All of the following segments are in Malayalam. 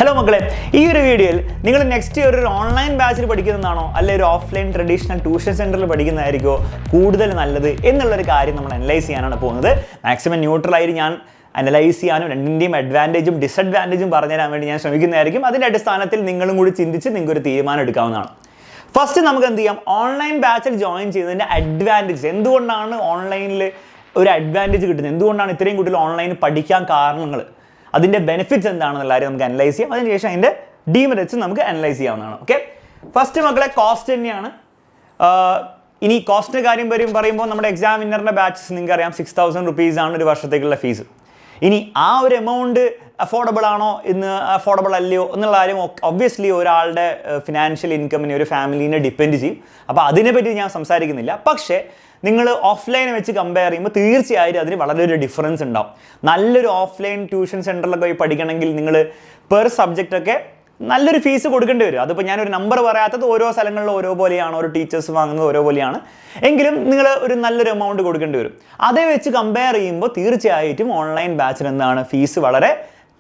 ഹലോ മക്കളെ, ഈ ഒരു വീഡിയോയിൽ നിങ്ങൾ നെക്സ്റ്റ് ഇയർ ഒരു ഓൺലൈൻ ബാച്ചിൽ പഠിക്കുന്നതാണോ അല്ലെ ഒരു ഓഫ്ലൈൻ ട്രഡീഷണൽ ട്യൂഷൻ സെന്ററിൽ പഠിക്കുന്നതായിരിക്കോ കൂടുതൽ നല്ലത് എന്നുള്ളൊരു കാര്യം നമ്മൾ അനലൈസ് ചെയ്യാനാണ് പോകുന്നത്. മാക്സിമം ന്യൂട്രലായിട്ട് ഞാൻ അനലൈസ് ചെയ്യാനും രണ്ടിൻ്റെയും അഡ്വാൻറ്റേജും ഡിസഡ്വാൻറ്റേജും പറഞ്ഞുതരാൻ വേണ്ടി ഞാൻ ശ്രമിക്കുന്നതായിരിക്കും. അതിൻ്റെ അടിസ്ഥാനത്തിൽ നിങ്ങളും കൂടി ചിന്തിച്ച് നിങ്ങൾക്കൊരു തീരുമാനം എടുക്കാവുന്നതാണ്. ഫസ്റ്റ് നമുക്ക് എന്ത് ചെയ്യാം, ഓൺലൈൻ ബാച്ചിൽ ജോയിൻ ചെയ്യുന്നതിൻ്റെ അഡ്വാൻറ്റേജ്, എന്തുകൊണ്ടാണ് ഓൺലൈനിൽ ഒരു അഡ്വാൻറ്റേജ് കിട്ടുന്നത്, എന്തുകൊണ്ടാണ് ഇത്രയും കൂടുതൽ ഓൺലൈനിൽ പഠിക്കാൻ കാരണങ്ങൾ, അതിൻ്റെ ബെനിഫിറ്റ്സ് എന്താണെന്നുള്ള കാര്യം നമുക്ക് അനലൈസ് ചെയ്യാം. അതിനുശേഷം അതിൻ്റെ ഡീമെറിറ്റ്സ് നമുക്ക് അനലൈസ് ചെയ്യാവുന്നതാണ്. ഓക്കെ, ഫസ്റ്റ് മക്കളെ കോസ്റ്റ് തന്നെയാണ്. ഇനി കോസ്റ്റിൻ്റെ കാര്യം പറയുമ്പോൾ നമ്മുടെ എക്സാമിനറിൻ്റെ ബാച്ചസ് നിങ്ങൾക്ക് അറിയാം 6,000 rupees ആണ് ഒരു വർഷത്തേക്കുള്ള ഫീസ്. ഇനി ആ ഒരു എമൗണ്ട് അഫോർഡബിൾ ആണോ ഇന്ന് അഫോർഡബിൾ അല്ലയോ എന്നുള്ള കാര്യം ഒബ്വിയസ്ലി ഒരാളുടെ ഫിനാൻഷ്യൽ ഇൻകമിനെ ഒരു ഫാമിലീനെ ഡിപ്പെൻഡ് ചെയ്യും. അപ്പോൾ അതിനെപ്പറ്റി ഞാൻ സംസാരിക്കുന്നില്ല. പക്ഷേ നിങ്ങൾ ഓഫ്ലൈനെ വെച്ച് കമ്പയർ ചെയ്യുമ്പോൾ തീർച്ചയായും അതിന് വളരെ ഒരു ഡിഫറൻസ് ഉണ്ടാവും. നല്ലൊരു ഓഫ്ലൈൻ ട്യൂഷൻ സെൻറ്ററിലൊക്കെ പോയി പഠിക്കണമെങ്കിൽ നിങ്ങൾ പെർ സബ്ജക്റ്റൊക്കെ നല്ലൊരു ഫീസ് കൊടുക്കേണ്ടി വരും. അതിപ്പോൾ ഞാനൊരു നമ്പർ പറയാത്തത് ഓരോ സ്ഥലങ്ങളിലും ഓരോ പോലെയാണ്, ഓരോ ടീച്ചേഴ്സ് വാങ്ങുന്നത് ഓരോ പോലെയാണ്. എങ്കിലും നിങ്ങൾ ഒരു നല്ലൊരു എമൗണ്ട് കൊടുക്കേണ്ടി വരും. അതേ വെച്ച് കമ്പയർ ചെയ്യുമ്പോൾ തീർച്ചയായിട്ടും ഓൺലൈൻ ബാച്ചിൽ എന്താണ് ഫീസ് വളരെ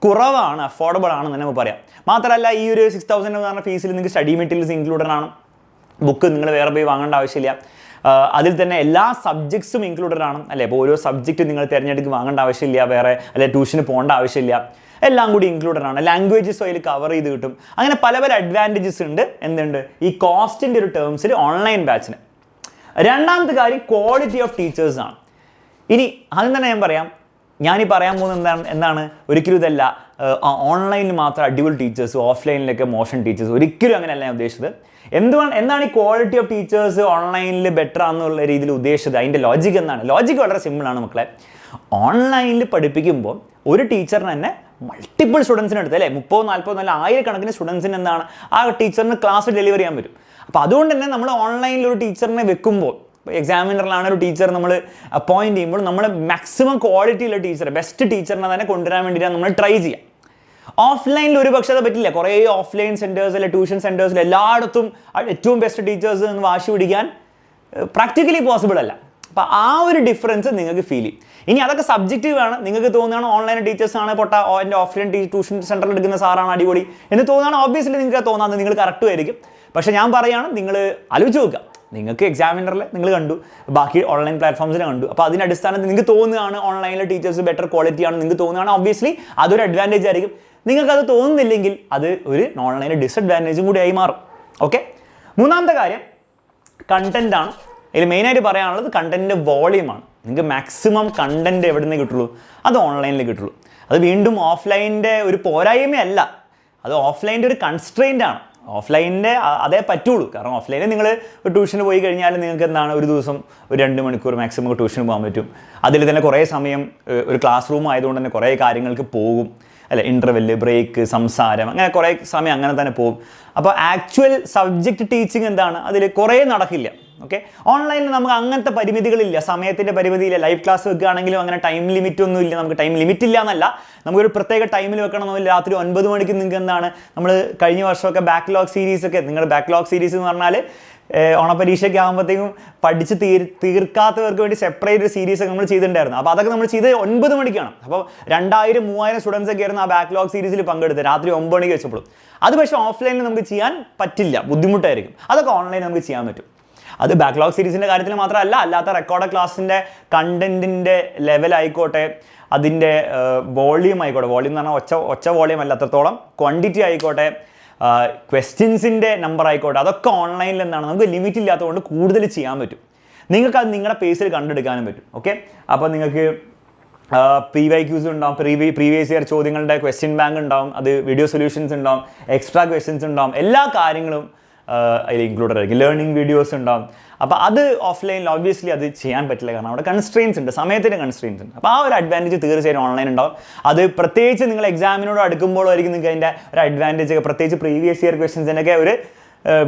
കുറവാണ്, അഫോർഡബിൾ ആണെന്ന് നമുക്ക് പറയാം. മാത്രമല്ല ഈ ഒരു 6,000 എന്ന് പറഞ്ഞ ഫീസിൽ നിങ്ങൾക്ക് സ്റ്റഡി മെറ്റീരിയൽസ് ഇൻക്ലൂഡഡ് ആണ്. ബുക്ക് നിങ്ങൾ വേറെ പോയി വാങ്ങേണ്ട ആവശ്യമില്ല. അതിൽ തന്നെ എല്ലാ സബ്ജക്ട്സും ഇൻക്ലൂഡഡ് ആണ് അല്ലേ. അപ്പോൾ ഓരോ സബ്ജക്റ്റ് നിങ്ങൾ തിരഞ്ഞെടുത്ത് വാങ്ങേണ്ട ആവശ്യമില്ല, വേറെ അല്ലെ ട്യൂഷന് പോകേണ്ട ആവശ്യമില്ല, എല്ലാം കൂടി ഇൻക്ലൂഡഡ് ആണ്. ലാംഗ്വേജസ് അതിൽ കവർ ചെയ്ത് കിട്ടും. അങ്ങനെ പല പല അഡ്വാൻറ്റേജസ് ഉണ്ട് എന്തുണ്ട് ഈ കോസ്റ്റിൻ്റെ ഒരു ടേംസിൽ ഓൺലൈൻ ബാച്ചിന്. രണ്ടാമത്തെ കാര്യം ക്വാളിറ്റി ഓഫ് ടീച്ചേഴ്സ് ആണ്. ഇനി അതിൽ തന്നെ ഞാൻ പറയാം, ഞാനീ പറയാൻ പോകുന്നത് എന്താണ് ഒരിക്കലും ഇതല്ല ഓൺലൈനിൽ മാത്രം അടിപൊളി ടീച്ചേഴ്സ് ഓഫ്ലൈനിലൊക്കെ മോശം ടീച്ചേഴ്സ്, ഒരിക്കലും അങ്ങനെയല്ല ഞാൻ ഉദ്ദേശിച്ചത്. എന്താണ് ഈ ക്വാളിറ്റി ഓഫ് ടീച്ചേഴ്സ് ഓൺലൈനിൽ ബെറ്റർ ആണെന്നുള്ള രീതിയിൽ ഉദ്ദേശിച്ചത്? അതിൻ്റെ ലോജിക്ക് എന്താണ്? ലോജിക്ക് വളരെ സിമ്പിളാണ് മക്കളെ. ഓൺലൈനിൽ പഠിപ്പിക്കുമ്പോൾ ഒരു ടീച്ചറിന് തന്നെ മൾട്ടിപ്പിൾ സ്റ്റുഡൻസിന് എടുത്ത് അല്ലേ 30-40 നല്ല ആയിരക്കണക്കിന് സ്റ്റുഡൻസിന് എന്താണ് ആ ടീച്ചറിന് ക്ലാസ് ഡെലിവർ ചെയ്യാൻ പറ്റും. അപ്പോൾ അതുകൊണ്ട് തന്നെ നമ്മൾ ഓൺലൈനിൽ ഒരു ടീച്ചറിനെ വെക്കുമ്പോൾ, എക്സാമിനറിലാണ് ഒരു ടീച്ചർ നമ്മൾ അപ്പോയിൻറ്റ് ചെയ്യുമ്പോൾ നമ്മൾ മാക്സിമം ക്വാളിറ്റിയുള്ള ടീച്ചർ, ബെസ്റ്റ് ടീച്ചറിനെ തന്നെ കൊണ്ടുവരാൻ വേണ്ടിയിട്ടാണ് നമ്മൾ ട്രൈ ചെയ്യുക. ഓഫ്ലൈനിൽ ഒരു പക്ഷേ അത് പറ്റില്ല. കുറേ ഓഫ്ലൈൻ സെൻറ്റേഴ്സ് അല്ലെ ട്യൂഷൻ സെൻറ്റേഴ്സിൽ എല്ലായിടത്തും ഏറ്റവും ബെസ്റ്റ് ടീച്ചേഴ്സ് എന്ന് വാശി പിടിക്കാൻ പ്രാക്ടിക്കലി പോസിബിൾ അല്ല. അപ്പോൾ ആ ഒരു ഡിഫറൻസ് നിങ്ങൾക്ക് ഫീൽ ചെയ്യും. ഇനി അതൊക്കെ സബ്ജക്റ്റീവ് ആണ്. നിങ്ങൾക്ക് തോന്നുകയാണ് ഓൺലൈൻ ടീച്ചേഴ്സാണ് എൻ്റെ ഓഫ്ലൈൻ ട്യൂഷൻ സെൻറ്ററിൽ എടുക്കുന്ന സാറാണ് അടിപൊളി എന്ന് തോന്നുകയാണ്. ഓബ്വിയസ്ലി നിങ്ങൾക്ക് തോന്നാതെ നിങ്ങൾ കറക്റ്റും ആയിരിക്കും. പക്ഷേ ഞാൻ പറയുകയാണ്, നിങ്ങൾ ആലോചിച്ച് നോക്കുക. നിങ്ങൾക്ക് എക്സാമിനറിൽ നിങ്ങൾ കണ്ടു, ബാക്കി ഓൺലൈൻ പ്ലാറ്റ്ഫോംസിൽ കണ്ടു. അപ്പോൾ അതിൻ്റെ അടിസ്ഥാനത്തിൽ നിങ്ങൾക്ക് തോന്നുകയാണ് ഓൺലൈനിലെ ടീച്ചേഴ്സ് ബെറ്റർ ക്വാളിറ്റിയാണ് നിങ്ങൾക്ക് തോന്നുകയാണ്. ഒബ്വിയസ്ലി അതൊരു അഡ്വാൻറ്റേജ് ആയിരിക്കും. നിങ്ങൾക്കത് തോന്നുന്നില്ലെങ്കിൽ അത് ഒരു ഓൺലൈനിൽ ഡിസഡ്വാൻറ്റേജും കൂടി ആയി മാറും. ഓക്കെ, മൂന്നാമത്തെ കാര്യം കണ്ടൻ്റ് ആണ്. ഇതിൽ മെയിനായിട്ട് പറയാനുള്ളത് കണ്ടൻറ്റിൻ്റെ വോളിയമാണ്. നിങ്ങൾക്ക് മാക്സിമം കണ്ടൻറ്റ് എവിടെ നിന്ന് കിട്ടുള്ളൂ? അത് ഓൺലൈനിൽ കിട്ടുള്ളൂ. അത് വീണ്ടും ഓഫ്ലൈനിൻ്റെ ഒരു പോരായ്മയല്ല, അത് ഓഫ്ലൈനിൻ്റെ ഒരു കൺസ്ട്രെയിൻ്റ് ആണ്. ഓഫ്ലൈനിൻ്റെ അതേ പറ്റുള്ളൂ. കാരണം ഓഫ്ലൈനിൽ നിങ്ങൾ ഒരു ട്യൂഷന് പോയി കഴിഞ്ഞാൽ നിങ്ങൾക്ക് എന്താണ് ഒരു ദിവസം ഒരു 2 മണിക്കൂർ മാക്സിമം ട്യൂഷന് പോകാൻ പറ്റും. അതിൽ തന്നെ കുറേ സമയം ഒരു ക്ലാസ് റൂം ആയതുകൊണ്ട് തന്നെ കുറേ കാര്യങ്ങൾക്ക് പോകും അല്ലെ. ഇൻ്റർവെല്ല്, ബ്രേക്ക്, സംസാരം, അങ്ങനെ കുറേ സമയം അങ്ങനെ തന്നെ പോകും. അപ്പോൾ ആക്ച്വൽ സബ്ജക്റ്റ് ടീച്ചിങ് എന്താണ് അതിൽ കുറേ നടക്കില്ല. ഓക്കെ, ഓൺലൈനിൽ നമുക്ക് അങ്ങനത്തെ പരിമിതികളില്ല, സമയത്തിൻ്റെ പരിമിതിയില്ല. ലൈവ് ക്ലാസ് വെക്കുകയാണെങ്കിലും അങ്ങനെ ടൈം ലിമിറ്റ് ഒന്നും ഇല്ല. നമുക്ക് ടൈം ലിമിറ്റ് ഇല്ല എന്നല്ല, നമുക്കൊരു പ്രത്യേക ടൈമിൽ വെക്കണമെന്നില്ല. രാത്രി 9 മണിക്ക് നിങ്ങൾക്ക് എന്താണ് നമ്മൾ കഴിഞ്ഞ വർഷമൊക്കെ ബാക്ക്ലോഗ് സീരീസൊക്കെ, നിങ്ങളുടെ ബാക്ക്ലോഗ് സീരീസ് എന്ന് പറഞ്ഞാൽ ഓണപരീക്ഷയ്ക്ക് ആകുമ്പോഴത്തേക്കും പഠിച്ച് തീർക്കാത്തവർക്ക് വേണ്ടി സെപ്പറേറ്റ് സീരീസൊക്കെ നമ്മൾ ചെയ്തിട്ടുണ്ടായിരുന്നു. അപ്പോൾ അതൊക്കെ നമ്മൾ ചെയ്ത് 9 മണിക്കാണ്. അപ്പോൾ 2000-3000 സ്റ്റുഡൻസ് ഒക്കെ ആയിരുന്നു ആ ബാക്ക്ലോഗ് സീരീസിൽ പങ്കെടുത്ത് രാത്രി 9 മണിക്ക് വെച്ചപ്പോഴും. അത് പക്ഷേ ഓഫ്ലൈനിൽ നമുക്ക് ചെയ്യാൻ പറ്റില്ല, ബുദ്ധിമുട്ടായിരിക്കും. അതൊക്കെ ഓൺലൈനിൽ നമുക്ക് ചെയ്യാൻ പറ്റും. അത് ബാക്ക്ലോഗ് സീരീസിൻ്റെ കാര്യത്തിൽ മാത്രമല്ല, അല്ലാത്ത റെക്കോർഡ് ക്ലാസ്സിൻ്റെ കണ്ടൻറ്റിൻ്റെ ലെവലായിക്കോട്ടെ, അതിൻ്റെ വോളിയം ആയിക്കോട്ടെ, വോളിയം എന്ന് പറഞ്ഞാൽ ഒച്ച വോളിയം അല്ല, അത്രത്തോളം ക്വാണ്ടിറ്റി ആയിക്കോട്ടെ, ക്വസ്റ്റ്യൻസിൻ്റെ നമ്പർ ആയിക്കോട്ടെ, അതൊക്കെ ഓൺലൈനിൽ എന്താണ് നമുക്ക് ലിമിറ്റ് ഇല്ലാത്തതുകൊണ്ട് കൂടുതൽ ചെയ്യാൻ പറ്റും. നിങ്ങൾക്ക് അത് നിങ്ങളുടെ പേസിൽ കണ്ടെടുക്കാനും പറ്റും. ഓക്കെ, അപ്പോൾ നിങ്ങൾക്ക് PYQs ഉണ്ടാവും, പ്രീവിയസ് ഇയർ ചോദ്യങ്ങളുടെ ക്വസ്റ്റ്യൻ ബാങ്ക് ഉണ്ടാവും, അത് വീഡിയോ സൊല്യൂഷൻസ് ഉണ്ടാവും, എക്സ്ട്രാ ക്വസ്റ്റ്യൻസ് ഉണ്ടാവും, എല്ലാ കാര്യങ്ങളും അതിൽ ഇൻക്ലൂഡഡ് ആയിരിക്കും. ലേണിംഗ് വീഡിയോസ് ഉണ്ടാവും. അപ്പോൾ അത് ഓഫ്ലൈനിൽ ഒബ്വിയസ്ലി അത് ചെയ്യാൻ പറ്റില്ല, കാരണം അവിടെ കൺസ്ട്രെയിൻസ് ഉണ്ട്, സമയത്തിൻ്റെ കൺസ്ട്രെയിൻസ് ഉണ്ട്. അപ്പോൾ ആ ഒരു അഡ്വാൻറ്റേജ് തീർച്ചയായും ഓൺലൈൻ ഉണ്ടാവും. അത് പ്രത്യേകിച്ച് നിങ്ങൾ എക്സാമിനോട് അടുക്കുമ്പോഴായിരിക്കും നിങ്ങൾക്ക് അതിൻ്റെ ഒരു അഡ്വാൻറ്റേജ് ഒക്കെ, പ്രത്യേകിച്ച് പ്രീവിയസ് ഇയർ ക്വസ്റ്റ്യൻസിനൊക്കെ ഒരു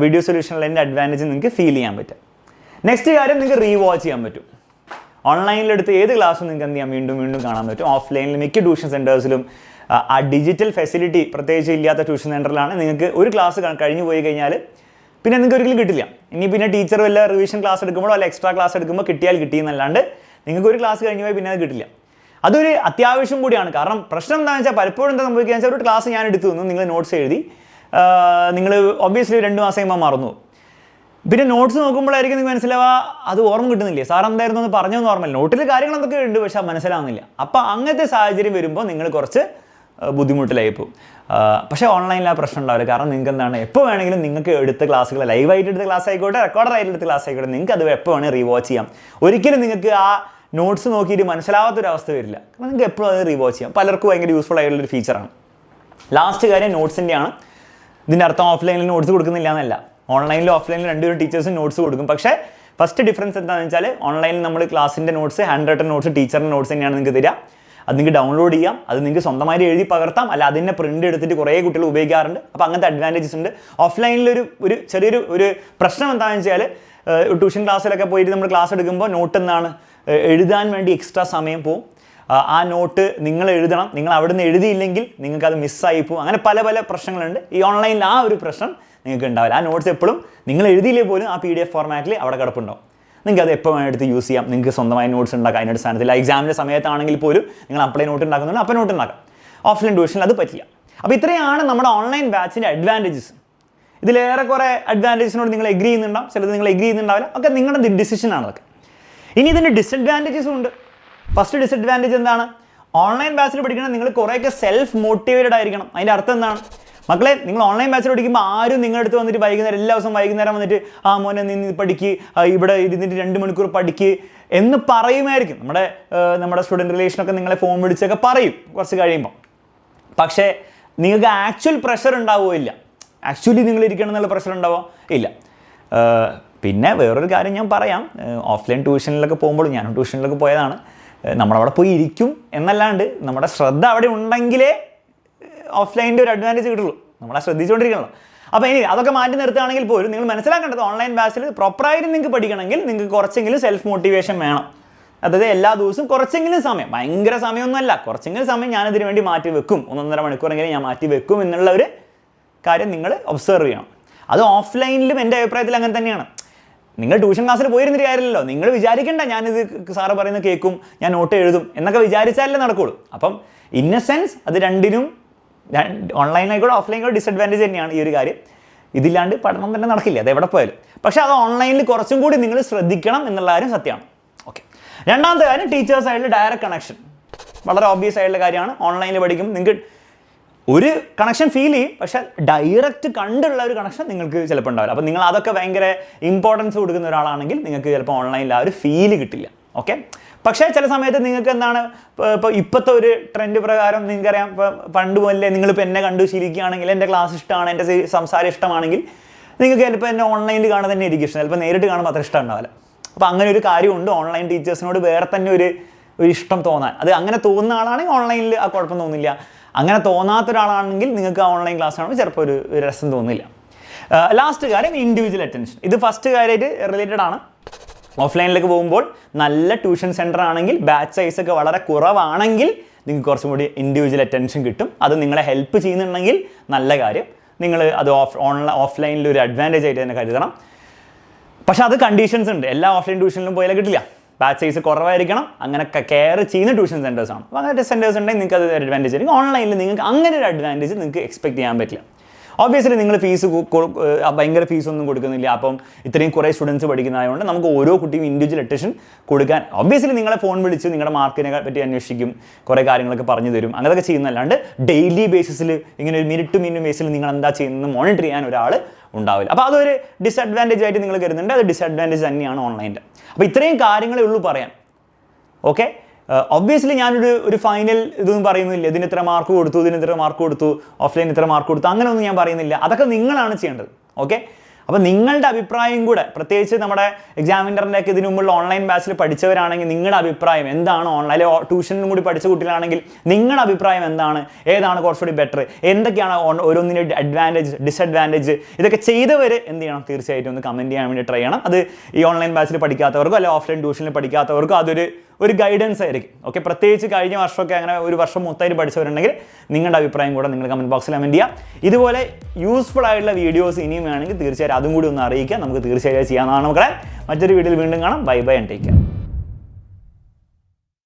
വീഡിയോ സൊല്യൂഷനിൽ അതിൻ്റെ അഡ്വാൻറ്റേജ് നിങ്ങൾക്ക് ഫീൽ ചെയ്യാൻ പറ്റും. നെക്സ്റ്റ് കാര്യം, നിങ്ങൾക്ക് റീവാച്ച് ചെയ്യാൻ പറ്റും. ഓൺലൈനിലെടുത്ത് ഏത് ക്ലാസ്സും നിങ്ങൾക്ക് എന്ത് ചെയ്യാം, വീണ്ടും വീണ്ടും കാണാൻ പറ്റും. ഓഫ്ലൈനിൽ മിക്ക ട്യൂഷൻ സെൻറ്റേഴ്സിലും ആ ഡിജിറ്റൽ ഫെസിലിറ്റി പ്രത്യേകിച്ച് ഇല്ലാത്ത ട്യൂഷൻ സെൻറ്ററിലാണ് നിങ്ങൾക്ക് ഒരു ക്ലാസ് കഴിഞ്ഞ് പോയി കഴിഞ്ഞാൽ പിന്നെ നിങ്ങൾക്ക് ഒരിക്കലും കിട്ടില്ല. ഇനി പിന്നെ ടീച്ചർ വല്ല റിവിഷൻ ക്ലാസ് എടുക്കുമ്പോഴോ അല്ല എക്സ്ട്രാ ക്ലാസ് എടുക്കുമ്പോൾ കിട്ടിയാൽ കിട്ടിയെന്നല്ലാണ്ട് നിങ്ങൾക്ക് ഒരു ക്ലാസ് കഴിഞ്ഞ് പോയി പിന്നെ അത് കിട്ടില്ല. അതൊരു അത്യാവശ്യം കൂടിയാണ്. കാരണം പ്രശ്നം എന്താണെന്ന് വെച്ചാൽ പലപ്പോഴും എന്താ സംഭവിക്കുക വെച്ചാൽ ഒരു ക്ലാസ് ഞാൻ എടുത്തു തന്നു, നിങ്ങൾ നോട്ട്സ് എഴുതി, നിങ്ങൾ ഒബ്വിയസ്ലി 2 മാസം കഴിയുമ്പോൾ മറന്നു. പിന്നെ നോട്ട്സ് നോക്കുമ്പോഴായിരിക്കും നിങ്ങൾക്ക് മനസ്സിലാവുക അത് ഓർമ്മ കിട്ടുന്നില്ല, സാർ എന്തായിരുന്നു എന്ന് പറഞ്ഞതെന്ന് ഓർമ്മയില്ല, നോട്ടിൽ കാര്യങ്ങൾ എന്തൊക്കെ ഉണ്ട് പക്ഷെ മനസ്സിലാവുന്നില്ല. അപ്പോൾ അങ്ങനത്തെ സാഹചര്യം വരുമ്പോൾ നിങ്ങൾ കുറച്ച് ബുദ്ധിമുട്ടിലായി പോകും. പക്ഷേ ഓൺലൈനിൽ ആ പ്രശ്നം ഉണ്ടാവില്ല. കാരണം നിങ്ങൾക്ക് എന്താണ്, എപ്പോൾ വേണമെങ്കിലും നിങ്ങൾക്ക് എടുത്ത ക്ലാസ്സുകൾ ലൈവായിട്ട് എടുത്ത ക്ലാസ് ആയിക്കോട്ടെ, റെക്കോർഡറായിട്ട് എടുത്ത ക്ലാസ് ആയിക്കോട്ടെ, നിങ്ങൾക്ക് അത് എപ്പോൾ വേണമെങ്കിൽ റീവാച്ച് ചെയ്യാം. ഒരിക്കലും നിങ്ങൾക്ക് ആ നോട്ട്സ് നോക്കിയിട്ട് മനസ്സിലാവാത്തൊരവസ്ഥ വരില്ല. കാരണം നിങ്ങൾക്ക് എപ്പോഴും അത് റീവാച്ച് ചെയ്യാം. പലർക്കും ഭയങ്കര യൂസ്ഫുൾ ആയിട്ടുള്ളൊരു ഫീച്ചറാണ്. ലാസ്റ്റ് കാര്യം നോട്ട്സിൻ്റെയാണ്. ഇതിൻ്റെ അർത്ഥം ഓഫ്ലൈനിൽ നോട്ട്സ് കൊടുക്കുന്നില്ല എന്നല്ല. ഓൺലൈനിലും ഓഫ്ലൈനിലും രണ്ടുപേരും ടീച്ചേഴ്സും നോട്ട്സ് കൊടുക്കും. പക്ഷേ ഫസ്റ്റ് ഡിഫറൻസ് എന്താണെന്ന് വെച്ചാൽ ഓൺലൈനിൽ നമ്മൾ ക്ലാസ്സിൻ്റെ നോട്ട്സ്, ഹാൻഡ് റൈറ്റൻ നോട്ട്സ്, ടീച്ചറിൻ്റെ നോട്ട്സ് തന്നെയാണ് നിങ്ങൾക്ക് തരിക. അത് നിങ്ങൾക്ക് ഡൗൺലോഡ് ചെയ്യാം, അത് നിങ്ങൾക്ക് സ്വന്തമായിട്ട് എഴുതി പകർത്താം, അല്ല അതിനെ പ്രിൻ്റ് എടുത്തിട്ട് കുറേ കുട്ടികൾ ഉപയോഗിക്കാറുണ്ട്. അപ്പോൾ അങ്ങനത്തെ അഡ്വാൻറ്റേജസ് ഉണ്ട്. ഓഫ്ലൈനിലൊരു ചെറിയൊരു പ്രശ്നം എന്താണെന്ന് വെച്ചാൽ ട്യൂഷൻ ക്ലാസ്സിലൊക്കെ പോയിട്ട് നമ്മൾ ക്ലാസ് എടുക്കുമ്പോൾ നോട്ട് എന്താണ് എഴുതാൻ വേണ്ടി എക്സ്ട്രാ സമയം പോവും. ആ നോട്ട് നിങ്ങൾ എഴുതണം, നിങ്ങൾ അവിടെ നിന്ന് എഴുതിയില്ലെങ്കിൽ നിങ്ങൾക്കത് മിസ്സായി പോകും. അങ്ങനെ പല പല പ്രശ്നങ്ങളുണ്ട്. ഈ ഓൺലൈനിൽ ആ ഒരു പ്രശ്നം നിങ്ങൾക്ക് ഉണ്ടാവില്ല. ആ നോട്ട്സ് എപ്പോഴും നിങ്ങൾ എഴുതിയില്ലേ പോലും ആ PDF ഫോർമാറ്റിൽ അവിടെ കിടപ്പുണ്ടാവും. നിങ്ങൾക്ക് അത് എപ്പോൾ വേണം എടുത്ത് യൂസ് ചെയ്യാം. നിങ്ങൾക്ക് സ്വന്തമായി നോട്ട്സ് ഉണ്ടാക്കാം. അതിൻ്റെ സ്ഥാനത്തിൽ എക്സാമിൻ്റെ സമയത്താണെങ്കിൽ പോലും നിങ്ങൾ അപ്ലൈ നോട്ട് ഉണ്ടാക്കുന്നുണ്ട്, അപ്പോൾ നോട്ട് ഉണ്ടാക്കാം. ഓഫ്ലൈൻ ട്യൂഷനിൽ അത് പറ്റില്ല. അപ്പോൾ ഇത്രയാണ് നമ്മുടെ ഓൺലൈൻ ബാച്ചിൻ്റെ അഡ്വാൻറ്റേജസ്. ഇതിലേറെ കുറേ അഡ്വാൻറ്റേജസിനോട് നിങ്ങൾ എഗ്രി ചെയ്യുന്നുണ്ടാവും, ചിലത് നിങ്ങൾ എഗ്രി ചെയ്യുന്നുണ്ടാവില്ല. ഒക്കെ നിങ്ങളുടെ ഡിസിഷനാണ് അതൊക്കെ. ഇനി ഇതിൻ്റെ ഡിസഡ്വാൻറ്റേജസും ഉണ്ട്. ഫസ്റ്റ് ഡിസഡ്വാൻറ്റേജ് എന്താണ്? ഓൺലൈൻ ബാച്ചിൽ പഠിക്കണം നിങ്ങൾ കുറേയൊക്കെ സെൽഫ് മോട്ടിവേറ്റഡ് ആയിരിക്കണം. അതിൻ്റെ അർത്ഥം എന്താണ്? മക്കളെ, നിങ്ങൾ ഓൺലൈൻ ബാച്ചിൽ പഠിക്കുമ്പോൾ ആരും നിങ്ങളുടെ അടുത്ത് വന്നിട്ട് വൈകുന്നേരം എല്ലാ ദിവസവും വൈകുന്നേരം വന്നിട്ട് ആ മോനെ നിന്ന് പഠിക്ക്, ഇവിടെ ഇരുന്നിട്ട് 2 മണിക്കൂർ പഠിക്ക് എന്ന് പറയുമായിരിക്കും. നമ്മുടെ സ്റ്റുഡൻറ്റ് റിലേഷനൊക്കെ നിങ്ങളെ ഫോൺ വിളിച്ചൊക്കെ പറയും കുറച്ച് കഴിയുമ്പോൾ. പക്ഷേ നിങ്ങൾക്ക് ആക്ച്വൽ പ്രഷർ ഉണ്ടാവുകയില്ല. ആക്ച്വലി നിങ്ങൾ ഇരിക്കണം എന്നുള്ള പ്രഷർ ഉണ്ടാവുക ഇല്ല. പിന്നെ വേറൊരു കാര്യം ഞാൻ പറയാം, ഓഫ്ലൈൻ ട്യൂഷനിലൊക്കെ പോകുമ്പോൾ, ഞാനും ട്യൂഷനിലൊക്കെ പോയതാണ്, നമ്മളവിടെ പോയി ഇരിക്കും എന്നല്ലാണ്ട് നമ്മുടെ ശ്രദ്ധ അവിടെ ഉണ്ടെങ്കിലേ ഓഫ്ലൈനിൻ്റെ ഒരു അഡ്വാൻറ്റേജ് കിട്ടുള്ളൂ. നമ്മളെ ശ്രദ്ധിച്ചുകൊണ്ടിരിക്കണല്ലോ. അപ്പോൾ ഇനി അതൊക്കെ മാറ്റി നിർത്തുകയാണെങ്കിൽ പോലും നിങ്ങൾ മനസ്സിലാക്കേണ്ടത് ഓൺലൈൻ ബാച്ചിൽ പ്രോപ്പറായിട്ട് നിങ്ങൾക്ക് പഠിക്കണമെങ്കിൽ നിങ്ങൾക്ക് കുറച്ചെങ്കിലും സെൽഫ് മോട്ടിവേഷൻ വേണം. അതായത് എല്ലാ ദിവസവും കുറച്ചെങ്കിലും സമയം, ഭയങ്കര സമയമൊന്നുമല്ല, കുറച്ചെങ്കിലും സമയം ഞാനതിന് വേണ്ടി മാറ്റി വെക്കും, 1.5 മണിക്കൂറെങ്കിലും ഞാൻ മാറ്റി വെക്കും എന്നുള്ള ഒരു കാര്യം നിങ്ങൾ ഒബ്സർവ് ചെയ്യണം. അത് ഓഫ്ലൈനിലും എൻ്റെ അഭിപ്രായത്തിൽ അങ്ങനെ തന്നെയാണ്. നിങ്ങൾ ട്യൂഷൻ ക്ലാസ്സിൽ പോയിരുന്നിട്ട് കാര്യമില്ലല്ലോ. നിങ്ങൾ വിചാരിക്കേണ്ട ഞാനിത് സാറ് പറയുന്നത് കേൾക്കും, ഞാൻ നോട്ട് എഴുതും എന്നൊക്കെ വിചാരിച്ചാലേ നടക്കുള്ളൂ. അപ്പം ഇൻ എ സെൻസ് അത് രണ്ടിനും, ഓൺലൈനായിക്കോട്ടെ ഓഫ്ലൈനായിക്കോട്ടെ ഡിസഡ്വാൻറ്റേജ് തന്നെയാണ് ഈ ഒരു കാര്യം. ഇതില്ലാണ്ട് പഠനം തന്നെ നടക്കില്ല, അത് എവിടെ പോയാലും. പക്ഷേ അത് ഓൺലൈനിൽ കുറച്ചും കൂടി നിങ്ങൾ ശ്രദ്ധിക്കണം എന്നുള്ള കാര്യം സത്യമാണ്. ഓക്കെ. രണ്ടാമത്തെ കാര്യം ടീച്ചേഴ്സായിട്ടുള്ള ഡയറക്റ്റ് കണക്ഷൻ. വളരെ ഓബ്വിയസ് ആയിട്ടുള്ള കാര്യമാണ്. ഓൺലൈനിൽ പഠിക്കും നിങ്ങൾക്ക് ഒരു കണക്ഷൻ ഫീൽ ചെയ്യും, പക്ഷേ ഡയറക്റ്റ് കണ്ടുള്ള ഒരു കണക്ഷൻ നിങ്ങൾക്ക് ചിലപ്പോൾ ഉണ്ടാവില്ല. അപ്പോൾ നിങ്ങൾ അതൊക്കെ ഭയങ്കര ഇമ്പോർട്ടൻസ് കൊടുക്കുന്ന ഒരാളാണെങ്കിൽ നിങ്ങൾക്ക് ചിലപ്പോൾ ഓൺലൈനിൽ ആ ഒരു ഫീല് കിട്ടില്ല. ഓക്കെ. പക്ഷേ ചില സമയത്ത് നിങ്ങൾക്ക് എന്താണ്, ഇപ്പോഴത്തെ ഒരു ട്രെൻഡ് പ്രകാരം നിങ്ങൾക്കറിയാം, പണ്ട് മുതലേ നിങ്ങളിപ്പോൾ എന്നെ കണ്ടു ശീലിക്കുകയാണെങ്കിൽ, എൻ്റെ ക്ലാസ് ഇഷ്ടമാണ്, എൻ്റെ സംസാരം ഇഷ്ടമാണെങ്കിൽ നിങ്ങൾക്ക് ചിലപ്പോൾ എന്നെ ഓൺലൈനിൽ കാണാൻ തന്നെ ആയിരിക്കും ഇഷ്ടം, ചിലപ്പോൾ നേരിട്ട് കാണുമ്പോൾ അത്ര ഇഷ്ടം ഉണ്ടാവില്ല. അപ്പോൾ അങ്ങനെ ഒരു കാര്യമുണ്ട്. ഓൺലൈൻ ടീച്ചേഴ്സിനോട് വേറെ തന്നെ ഒരു ഇഷ്ടം തോന്നാൻ, അത് അങ്ങനെ തോന്നുന്ന ആളാണെങ്കിൽ ഓൺലൈനിൽ ആ കുഴപ്പം തോന്നില്ല. അങ്ങനെ തോന്നാത്ത ഒരാളാണെങ്കിൽ നിങ്ങൾക്ക് ആ ഓൺലൈൻ ക്ലാസ് കാണുമ്പോൾ ചിലപ്പോൾ ഒരു രസം തോന്നില്ല. ലാസ്റ്റ് കാര്യം ഇൻഡിവിജ്വൽ അറ്റൻഷൻ. ഇത് ഫസ്റ്റ് കാര്യമായിട്ട് റിലേറ്റഡ് ആണ്. ഓഫ്ലൈനിലേക്ക് പോകുമ്പോൾ നല്ല ട്യൂഷൻ സെൻറ്റർ ആണെങ്കിൽ, ബാച്ച് സൈസ് ഒക്കെ വളരെ കുറവാണെങ്കിൽ നിങ്ങൾക്ക് കുറച്ചും കൂടി ഇൻഡിവിജ്വൽ അറ്റൻഷൻ കിട്ടും. അത് നിങ്ങളെ ഹെൽപ്പ് ചെയ്യുന്നുണ്ടെങ്കിൽ നല്ല കാര്യം. നിങ്ങൾ അത് ഓഫ്ലൈനിൽ ഒരു അഡ്വാൻറ്റേജ് ആയിട്ട് തന്നെ കരുതണം. പക്ഷെ അത് കണ്ടീഷൻസ് ഉണ്ട്. എല്ലാ ഓഫ്ലൈൻ ട്യൂഷനിലും പോയാൽ കിട്ടില്ല. ബാച്ച് സൈസ് കുറവായിരിക്കണം. അങ്ങനെ കെയർ ചെയ്യുന്ന ട്യൂഷൻ സെൻറ്റേഴ്സാണ്. അപ്പോൾ അങ്ങനെ സെൻറ്റേഴ്സ് ഉണ്ടെങ്കിൽ നിങ്ങൾക്ക് അത് അഡ്വാൻറ്റേജ് ആയിരിക്കും. ഓൺലൈനിൽ നിങ്ങൾക്ക് അങ്ങനെ ഒരു അഡ്വാൻറ്റേജ് നിങ്ങൾക്ക് എക്സ്പെക്ട് ചെയ്യാൻ പറ്റില്ല. ഒബ്വിയസ്ലി നിങ്ങൾ ഫീസ് ഭയങ്കര ഫീസൊന്നും കൊടുക്കുന്നില്ല. അപ്പം ഇത്രയും കുറേ സ്റ്റുഡൻസ് പഠിക്കുന്നതായതുകൊണ്ട് നമുക്ക് ഓരോ കുട്ടിയും ഇൻഡിവിജ്വൽ അറ്റൻഷൻ കൊടുക്കാൻ, ഒബ്വിയസ്ലി നിങ്ങളെ ഫോൺ വിളിച്ച് നിങ്ങളുടെ മാർക്കിനെ പറ്റി അന്വേഷിക്കും, കുറേ കാര്യങ്ങളൊക്കെ പറഞ്ഞു തരും, അങ്ങനെയൊക്കെ ചെയ്യുന്നതല്ലാണ്ട് ഡെയിലി ബേസിസിൽ ഇങ്ങനെ ഒരു മിനിറ്റ് ടു മിനിറ്റ് ബേസിൽ നിങ്ങൾ എന്താ ചെയ്യുന്നത് മോണിറ്റർ ചെയ്യാൻ ഒരാൾ ഉണ്ടാവില്ല. അപ്പോൾ അതൊരു ഡിസഡ്വാൻറ്റേജ് ആയിട്ട് നിങ്ങൾ കരുതുന്നുണ്ട്. അത് ഡിസഡ്വാൻറ്റേജ് തന്നെയാണ് ഓൺലൈനിൻ്റെ. അപ്പോൾ ഇത്രയും കാര്യങ്ങളേ ഉള്ളൂ പറയാൻ. ഓക്കെ. ഒബ്വിയസ്ലി ഞാനൊരു ഫൈനൽ ഇതൊന്നും പറയുന്നില്ല, ഇതിന് ഇത്ര മാർക്ക് കൊടുത്തു, ഇതിന് ഇത്ര മാർക്ക് കൊടുത്തു, ഓഫ്ലൈൻ ഇത്ര മാർക്ക് കൊടുത്തു, അങ്ങനെയൊന്നും ഞാൻ പറയുന്നില്ല. അതൊക്കെ നിങ്ങളാണ് ചെയ്യേണ്ടത്. ഓക്കെ. അപ്പോൾ നിങ്ങളുടെ അഭിപ്രായം കൂടെ, പ്രത്യേകിച്ച് നമ്മുടെ എക്സാമിനറിൻ്റെ ഒക്കെ ഇതിനു മുമ്പുള്ള ഓൺലൈൻ ബാച്ചിൽ പഠിച്ചവരാണെങ്കിൽ നിങ്ങളുടെ അഭിപ്രായം എന്താണ്, ഓൺലൈൻ ട്യൂഷനിലും കൂടി പഠിച്ച കുട്ടികളാണെങ്കിൽ നിങ്ങളുടെ അഭിപ്രായം എന്താണ്, ഏതാണ് കുറച്ചുകൂടി ബെറ്റർ, എന്തൊക്കെയാണ് ഓരോന്നിൻ്റെ അഡ്വാൻറ്റേജ് ഡിസഡ്വാൻറ്റേജ്, ഇതൊക്കെ ചെയ്തവർ എന്ത് ചെയ്യണം, തീർച്ചയായിട്ടും ഒന്ന് കമൻറ്റ് ചെയ്യാൻ വേണ്ടി ട്രൈ ചെയ്യണം. അത് ഈ ഓൺലൈൻ ബാച്ചിൽ പഠിക്കാത്തവർക്കോ അല്ലെങ്കിൽ ഓഫ്ലൈൻ ട്യൂഷനിൽ പഠിക്കാത്തവർക്കോ ഒരു ഗൈഡൻസ് ആയിരിക്കും. ഓക്കെ. പ്രത്യേകിച്ച് കഴിഞ്ഞ വർഷമൊക്കെ അങ്ങനെ ഒരു വർഷം മൊത്തമായിട്ട് പഠിച്ചവരുണ്ടെങ്കിൽ നിങ്ങളുടെ അഭിപ്രായം കൂടെ നിങ്ങൾ കമൻറ്റ് ബോക്സിൽ കമൻറ്റ് ചെയ്യുക. ഇതുപോലെ യൂസ്ഫുൾ ആയിട്ടുള്ള വീഡിയോസ് ഇനിയും വേണമെങ്കിൽ തീർച്ചയായും അതും കൂടി ഒന്ന് അറിയിക്കുക. നമുക്ക് തീർച്ചയായും ചെയ്യാവുന്നതാണ് മക്കളെ. മറ്റൊരു വീഡിയോയിൽ വീണ്ടും കാണാം. Bye bye and take care.